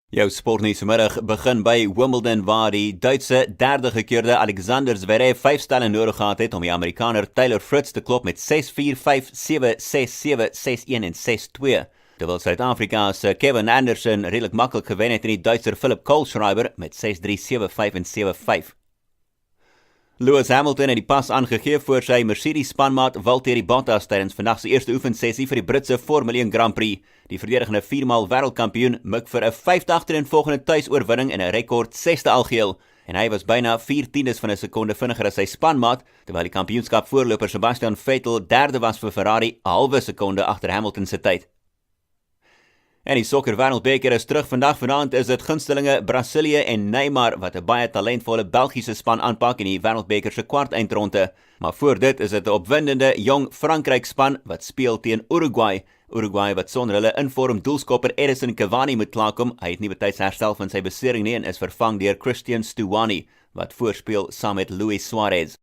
Jou sportnuus vanmiddag begin by Wimbledon waar die Duitse derde gekeerde Alexander Zverev 5 stelle nodig gehad het om die Amerikaner Taylor Fritz te klop met 6-4, 5-7, 6-7, 6-1 en 6-2. Terwyl Suid-Afrika se Kevin Anderson redelik maklik gewen het in die Duitser Philipp Kohlschreiber met 6-3, 7-5 en 7-5. Lewis Hamilton het die pas aangegee voor sy Mercedes spanmaat Valtteri Bottas tydens vandag se eerste oefensessie vir die Britse Formule 1 Grand Prix. Die verdedigende 4-maal wêreldkampioen mik vir 'n 5de agtereenvolgende tuisoorwinning en 'n rekord 6de algeheel en hy was byna 4/10 van 'n sekonde vinniger as sy spanmaat, terwyl die kampioenskap voorloper Sebastian Vettel derde was vir Ferrari, 'n halwe sekonde agter Hamilton se tyd. En die sokker wêreldbeker is terug vanaand is dit gunstelinge Brasilië en Neymar wat 'n baie talentvolle Belgiese span aanpak in die wêreldbeker se kwartfinale. Maar voor dit is dit 'n opwindende jong Frankryk span wat speel teen Uruguay. Uruguay wat sonder hulle inform doelskopper Edinson Cavani moet klaarkom. Hy het nie betyds herstel van sy besering nie en is vervang deur Christian Stuwani wat voorspeel saam met Luis Suarez.